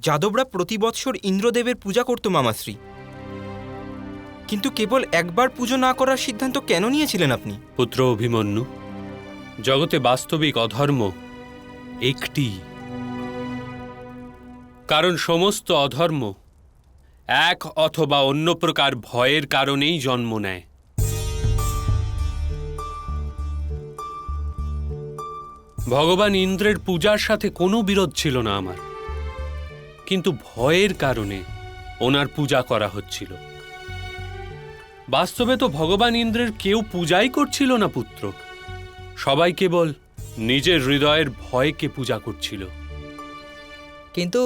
যাদবরা প্রতি বৎসর ইন্দ্রদেবের পূজা করত মামাশ্রী, কিন্তু কেবল একবার পুজো না করার সিদ্ধান্ত কেন নিয়েছিলেন আপনি? পুত্র অভিমন্যু, জগতে বাস্তবিক অধর্ম একটি, কারণ সমস্ত অধর্ম এক অথবা অন্য প্রকার ভয়ের কারণেই জন্ম নেয়। ভগবান ইন্দ্রের পূজার সাথে কোনো বিরোধ ছিল না আমার, কিন্তু ভয়ের কারণে ওনার পূজা করা হচ্ছিল। বাস্তবে তো ভগবান ইন্দ্রের কেউ পূজাই করছিল না পুত্র, সবাই কেবল নিজের হৃদয়ের ভয়কে পূজা করছিল। কিন্তু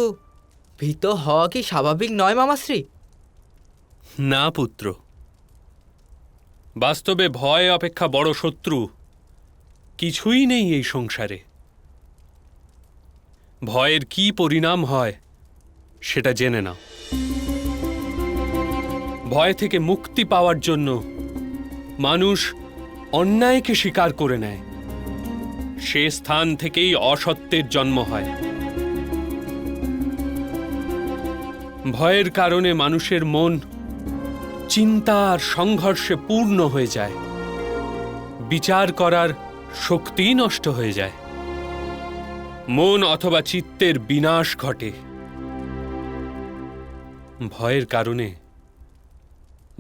ভীত হওয়া কি স্বাভাবিক নয় মামাশ্রী? না পুত্র, বাস্তবে ভয় অপেক্ষা বড় শত্রু কিছুই নেই এই সংসারে। ভয়ের কি পরিণাম হয় সেটা জেনে নাও। ভয় থেকে মুক্তি পাওয়ার জন্য মানুষ অন্যায়কে স্বীকার করে নেয়, সে স্থান থেকেই অসত্যের জন্ম হয়। ভয়ের কারণে মানুষের মন চিন্তা আর সংঘর্ষে পূর্ণ হয়ে যায়, বিচার করার শক্তি নষ্ট হয়ে যায়, মন অথবা চিত্তের বিনাশ ঘটে। ভয়ের কারণে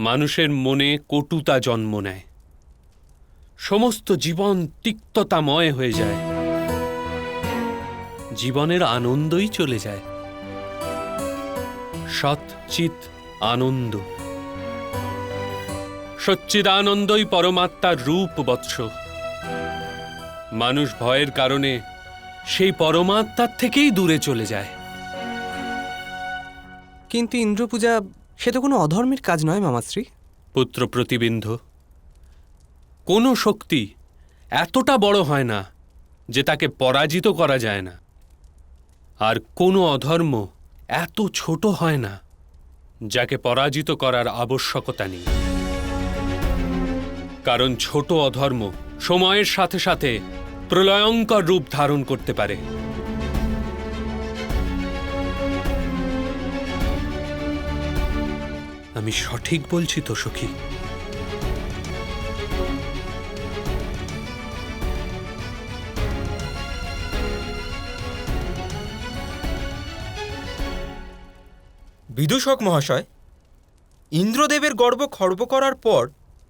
মানুষের মনে কটুতা জন্ম নেয়, সমস্ত জীবন তিক্ততাময় হয়ে যায়, জীবনের আনন্দই চলে যায়। সৎচিৎ আনন্দ, সচ্চিদানন্দই পরমাত্মার রূপ বৎস। মানুষ ভয়ের কারণে সেই পরমাত্মার থেকেই দূরে চলে যায়। কিন্তু ইন্দ্রপূজা সে তো কোনো অধর্মের কাজ নয় মামাশ্রী। পুত্র প্রতিবিন্ধ, কোনো শক্তি এতটা বড় হয় না যে তাকে পরাজিত করা যায় না, আর কোনো অধর্ম এত ছোট হয় না যাকে পরাজিত করার আবশ্যকতা নেই। কারণ ছোট অধর্ম সময়ের সাথে সাথে প্রলয়ঙ্কর রূপ ধারণ করতে পারে। আমি সঠিক বলছি তো সখী? বিদূষক মহাশয়, ইন্দ্রদেবের গর্ব খর্ব করার পর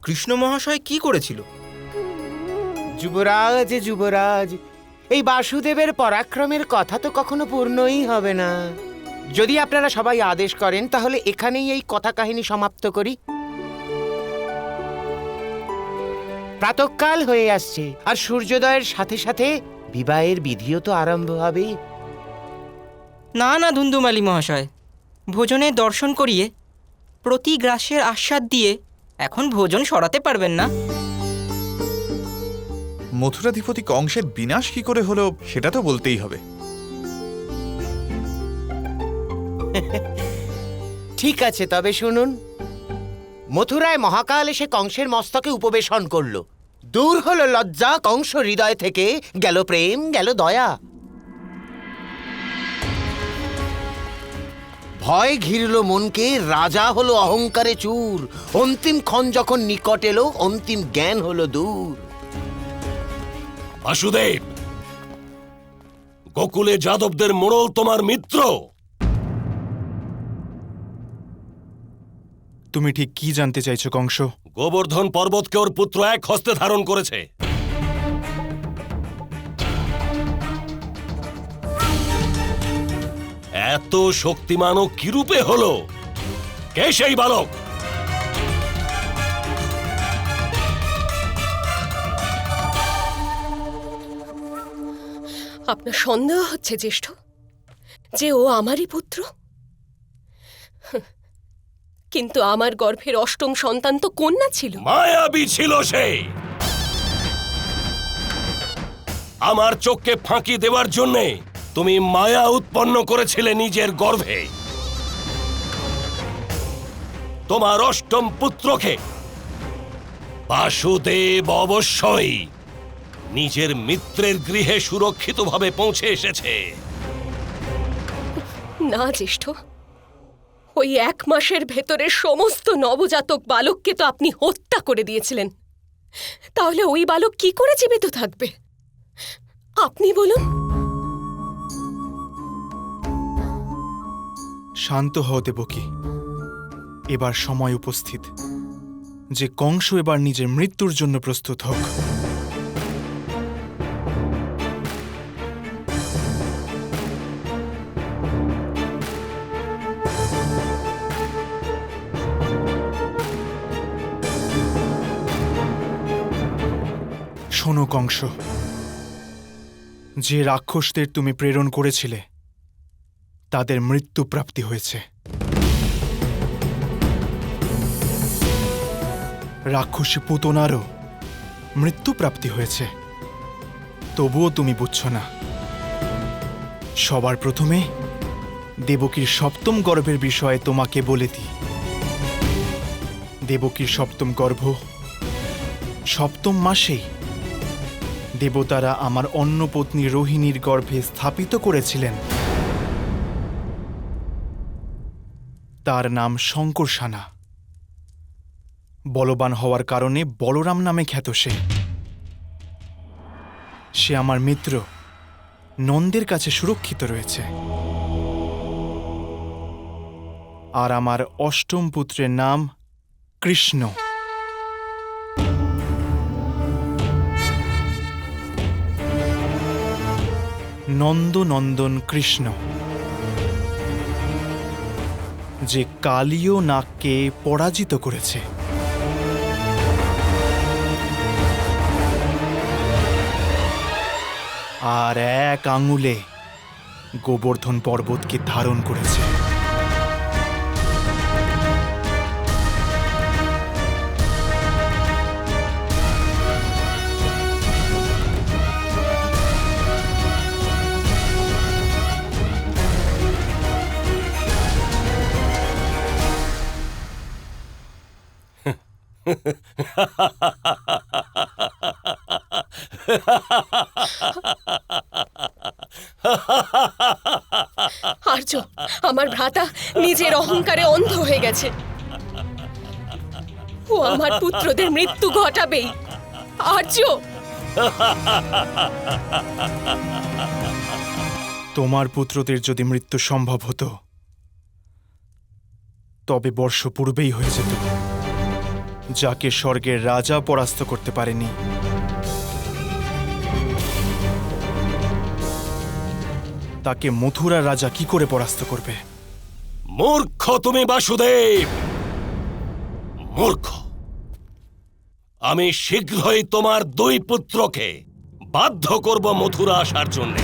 কৃষ্ণ মহাশয় কি করেছিল? যুবরাজ যুবরাজ, এই বাসুদেবের পরাক্রমের কথা তো কখনো পূর্ণই হবে না। যদি আপনারা সবাই আদেশ করেন তাহলে এখানেই এই কথা কাহিনী সমাপ্ত করি। প্রাতঃকাল হয়ে আসছে, আর সূর্যোদয়ের সাথে সাথে বিবাহের বিধিও তো আরম্ভ হবে। না না ধুন্দুমালি মহাশয়, ভোজনের দর্শন করিয়ে প্রতি গ্রাসের আস্বাদ দিয়ে এখন ভোজন সরাতে পারবেন না। মথুরাধিপতি কংসের বিনাশ কি করে হলো সেটা তো বলতেই হবে। ঠিক আছে, তবে শুনুন। মথুরায় মহাকাল এসে কংসের মস্তকে উপবেশন করল। দূর হলো লজ্জা কংস হৃদয় থেকে, গেল প্রেম, গেল দয়া। ভয় ঘিরল মনকে, রাজা হলো অহংকারে চূর। অন্তিম ক্ষণ যখন নিকট এলো, অন্তিম জ্ঞান হলো দূর। বাসুদেব, গোকুলে যাদবদের মোড়ল তোমার মিত্র। তুমি ঠিক কি জানতে চাইছো কংস? গোবর্ধন পর্বতকে ওর পুত্র এক হস্তে ধারণ করেছে। এত শক্তিমানও কিরূপে হলো? কে সেই বালক? আপনার সন্দেহ হচ্ছে জ্যেষ্ঠ যে ও আমারই পুত্র? কিন্তু আমার গর্ভের অষ্টম সন্তান তো কন্যা ছিল। মায়াবী ছিল সে। আমার চোখকে ফাঁকি দেওয়ার জন্যে তুমি মায়া উৎপন্ন করেছিলে নিজের গর্ভে। তোমার অষ্টম পুত্রকে বাসুদেব অবশ্যই নিজের মিত্রের গৃহে সুরক্ষিতভাবে পৌঁছে এসেছে। না জ্যেষ্ঠ, ওই 1 মাসের ভেতরে সমস্ত নবজাতক বালককে তো আপনি হত্যা করে দিয়েছিলেন। তাহলে ওই বালক কি করে জীবিত থাকবে আপনি বলুন? শান্ত হও দেবকী। এবার সময় উপস্থিত যে কংস এবার নিজের মৃত্যুর জন্য প্রস্তুত হোক। শোনো কংস, যে রাক্ষসদের তুমি প্রেরণ করেছিলে তাদের মৃত্যু প্রাপ্তি হয়েছে। রাক্ষসী পুতনারও মৃত্যু প্রাপ্তি হয়েছে। তবুও তুমি বুঝছ না। সবার প্রথমে দেবকীর সপ্তম গর্ভের বিষয়ে তোমাকে বলে দিই। দেবকীর সপ্তম গর্ভ সপ্তম মাসেই দেবতারা আমার অন্য পত্নী রোহিণীর গর্ভে স্থাপিত করেছিলেন। তার নাম শঙ্করসানা। বলবান হওয়ার কারণে বলরাম নামে খ্যাত সে। সে আমার মিত্র নন্দের কাছে সুরক্ষিত রয়েছে। আর আমার অষ্টম পুত্রের নাম কৃষ্ণ। নন্দনন্দন কৃষ্ণ, যে কালীয় নাগকে পরাজিত করেছে। আর 1 আঙুলে গোবর্ধন পর্বতকে ধারণ করেছে। আর্য, আমার ভ্রাতা নিজের অহংকারে অন্ধ হয়ে গেছে। ও আমার পুত্রদের মৃত্যু ঘটাবেই। আর্য, তোমার পুত্রদের যদি মৃত্যু সম্ভব হতো তবে বর্ষ পূর্বেই হয়ে যেত। যাকে স্বর্গের রাজা পরাস্ত করতে পারেনি, তাকে মথুরা রাজা কি করে পরাস্ত করবে? মূর্খ তুমি বাসুদেব, মূর্খ। আমি শীঘ্রই তোমার 2 পুত্রকে বাধ্য করব মথুরা আসার জন্য।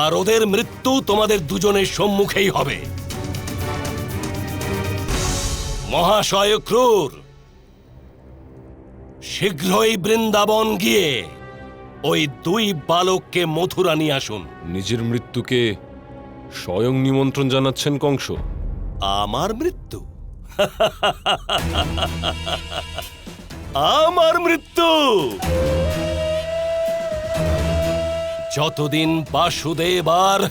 আর ওদের মৃত্যু তোমাদের দুজনের সম্মুখেই হবে। মহাশয় ক্রূর, শীঘ্রই বৃন্দাবন গিয়ে ওই 2 বালককে মথুরা নিয়ে আসুন। নিজের মৃত্যুকে স্বয়ং নিমন্ত্রণ জানাচ্ছেন কংস? আমার মৃত্যু? আমার মৃত্যু? যতদিন বাসুদেব আর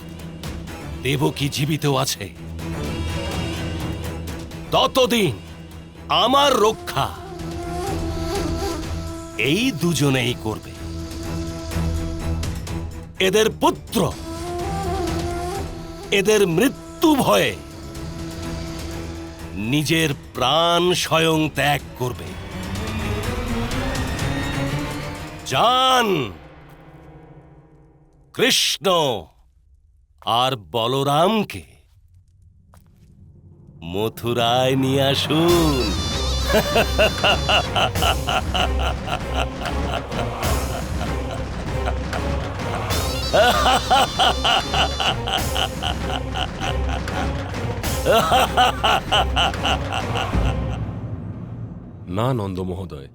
দেবকী জীবিত আছে ততদিন আমার রক্ষা এই দুজনেই করবে। এদের পুত্র এদের মৃত্যু ভয়ে নিজের প্রাণ স্বয়ং ত্যাগ করবে। যান, কৃষ্ণ আর বলরামকে মথুরায় নিয়ে আসুন। না নন্দ মহোদয়,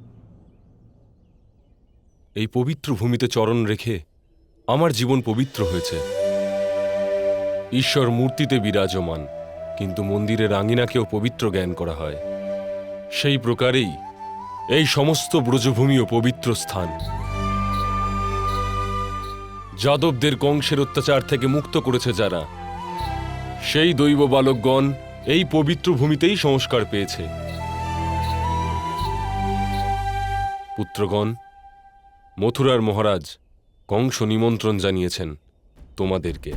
এই পবিত্র ভূমিতে চরণ রেখে আমার জীবন পবিত্র হয়েছে। ঈশ্বর মূর্তিতে বিরাজমান, কিন্তু মন্দিরের আঙিনাকেও পবিত্র জ্ঞান করা হয়। সেই প্রকারেই এই সমস্ত ব্রজভূমিও পবিত্র স্থান। যাদবদের কংসের অত্যাচার থেকে মুক্ত করেছে যারা, সেই দৈব বালকগণ এই পবিত্র ভূমিতেই সংস্কার পেয়েছে। পুত্রগণ, মথুরার মহারাজ কংস নিমন্ত্রণ জানিয়েছেন তোমাদেরকে।